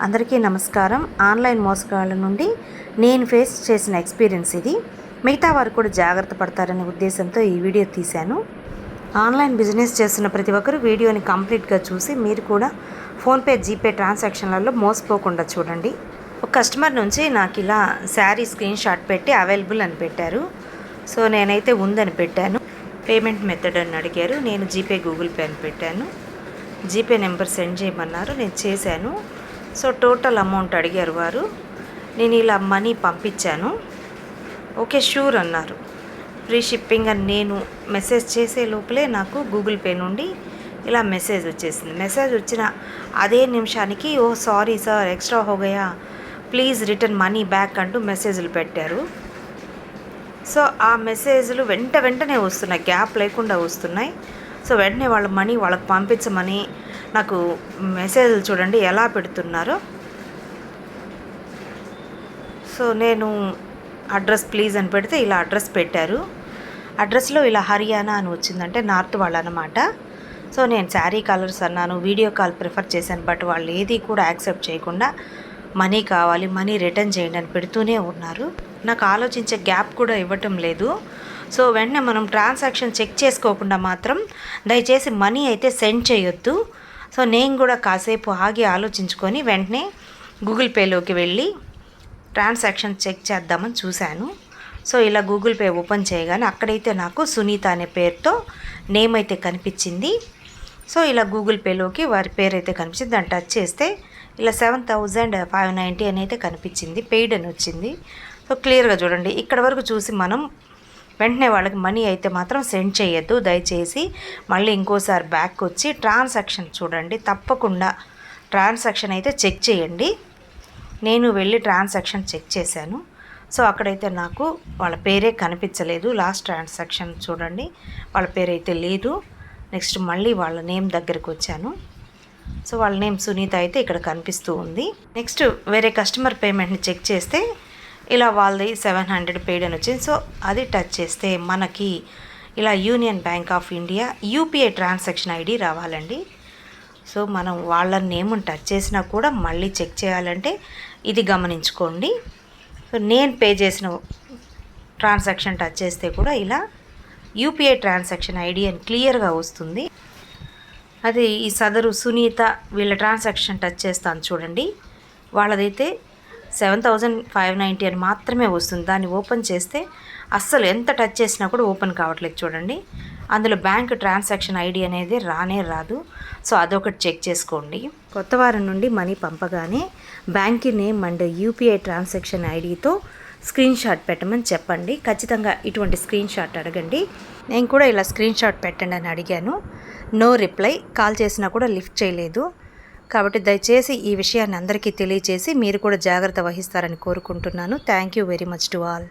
అందరికీ నమస్కారం. ఆన్లైన్ మోసగాళ్ళ నుండి నేను ఫేస్ చేసిన ఎక్స్పీరియన్స్ ఇది. మిగతా వారు కూడా జాగ్రత్త పడతారనే ఉద్దేశంతో ఈ వీడియో తీశాను. ఆన్లైన్ బిజినెస్ చేస్తున్న ప్రతి ఒక్కరు వీడియోని కంప్లీట్గా చూసి మీరు కూడా ఫోన్పే, జీపే ట్రాన్సాక్షన్లలో మోసపోకుండా చూడండి. ఒక కస్టమర్ నుంచి నాకు ఇలా శారీ స్క్రీన్ షాట్ పెట్టి అవైలబుల్ అని పెట్టారు. సో నేనైతే ఉందని పెట్టాను. పేమెంట్ మెథడ్ అని అడిగారు. నేను జీపే, గూగుల్ పే అని పెట్టాను. జీపే నెంబర్ సెండ్ చేయమన్నారు. నేను చేశాను. సో టోటల్ అమౌంట్ అడిగారు వారు. నేను ఇలా మనీ పంపించాను. ఓకే షూర్ అన్నారు. ఫ్రీ షిప్పింగ్ అని నేను మెసేజ్ చేసే లోపలే నాకు గూగుల్ పే నుండి ఇలా మెసేజ్ వచ్చేసింది. మెసేజ్ వచ్చిన అదే నిమిషానికి ఓ సారీ సార్, ఎక్స్ట్రా హో Gaya, please return money back అంటూ మెసేజ్లు పెట్టారు. సో ఆ మెసేజ్లు వెంటనే వస్తున్నాయి, గ్యాప్ లేకుండా వస్తున్నాయి. సో వెంటనే వాళ్ళ మనీ వాళ్ళకి పంపించమని నాకు మెసేజ్లు చూడండి ఎలా పెడుతున్నారో. సో నేను అడ్రస్ ప్లీజ్ అని పెడితే ఇలా అడ్రస్ పెట్టారు. అడ్రస్లో ఇలా హర్యానా అని వచ్చిందంటే నార్త్ వాళ్ళు అన్నమాట. సో నేను శారీ కలర్స్ అన్నాను, వీడియో కాల్ ప్రిఫర్ చేశాను. బట్ వాళ్ళు ఏది కూడా యాక్సెప్ట్ చేయకుండా మనీ కావాలి, మనీ రిటర్న్ చేయండి అని పెడుతూనే ఉన్నారు. నాకు ఆలోచించే గ్యాప్ కూడా ఇవ్వటం లేదు. సో వెంటనే మనం ట్రాన్సాక్షన్ చెక్ చేసుకోకుండా మాత్రం దయచేసి మనీ అయితే సెండ్ చేయొద్దు. సో నేను కూడా కాసేపు ఆగి ఆలోచించుకొని వెంటనే గూగుల్ పేలోకి వెళ్ళి ట్రాన్సాక్షన్ చెక్ చేద్దామని చూశాను. సో ఇలా గూగుల్ పే ఓపెన్ చేయగానే అక్కడైతే నాకు సునీత అనే పేరుతో నేమ్ అయితే కనిపించింది. సో ఇలా గూగుల్ పేలోకి వారి పేరు అయితే కనిపించింది. దాన్ని టచ్ చేస్తే ఇలా 7,590 అని అయితే కనిపించింది. పెయిడ్ అని వచ్చింది. సో క్లియర్గా చూడండి. ఇక్కడ వరకు చూసి మనం వెంటనే వాళ్ళకి మనీ అయితే మాత్రం సెండ్ చేయొద్దు దయచేసి. మళ్ళీ ఇంకోసారి బ్యాక్ వచ్చి ట్రాన్సాక్షన్ చూడండి. తప్పకుండా ట్రాన్సాక్షన్ అయితే చెక్ చేయండి. నేను వెళ్ళి ట్రాన్సాక్షన్ చెక్ చేశాను. సో అక్కడైతే నాకు వాళ్ళ పేరే కనిపించలేదు. లాస్ట్ ట్రాన్సాక్షన్ చూడండి, వాళ్ళ పేరైతే లేదు. నెక్స్ట్ మళ్ళీ వాళ్ళ నేమ్ దగ్గరికి వచ్చాను. సో వాళ్ళ నేమ్ సునీత అయితే ఇక్కడ కనిపిస్తూ ఉంది. నెక్స్ట్ వేరే కస్టమర్ పేమెంట్ని చెక్ చేస్తే ఇలా వాళ్ళది 700 పెయిడ్ అని వచ్చింది. సో అది టచ్ చేస్తే మనకి ఇలా union bank of India UPI transaction ID రావాలండి. సో మనం వాళ్ళ నేమ్ని టచ్ చేసినా కూడా మళ్ళీ చెక్ చేయాలంటే ఇది గమనించుకోండి. సో నేను పే చేసిన ట్రాన్సాక్షన్ టచ్ చేస్తే కూడా ఇలా యూపీఐ ట్రాన్సాక్షన్ ఐడి అని క్లియర్గా వస్తుంది. అది ఈ సదరు సునీత వీళ్ళ ట్రాన్సాక్షన్ టచ్ చేస్తాను చూడండి. వాళ్ళదైతే 7,590 అని మాత్రమే వస్తుంది. దాన్ని ఓపెన్ చేస్తే అస్సలు ఎంత టచ్ చేసినా కూడా ఓపెన్ కావట్లేదు చూడండి. అందులో బ్యాంక్ ట్రాన్సాక్షన్ ఐడి అనేది రానే రాదు. సో అదొకటి చెక్ చేసుకోండి. కొత్త వారం నుండి మనీ పంపగానే bank name and UPI transaction ఐడితో స్క్రీన్ షాట్ పెట్టమని చెప్పండి. ఖచ్చితంగా ఇటువంటి స్క్రీన్ షాట్ అడగండి. నేను కూడా ఇలా స్క్రీన్ షాట్ పెట్టండి అని అడిగాను. No reply. కాల్ చేసినా కూడా లిఫ్ట్ చేయలేదు. కాబట్టి దయచేసి ఈ విషయాన్ని అందరికీ తెలియచేసి మీరు కూడా జాగ్రత్త వహిస్తారని కోరుకుంటున్నాను. Thank you very much to all.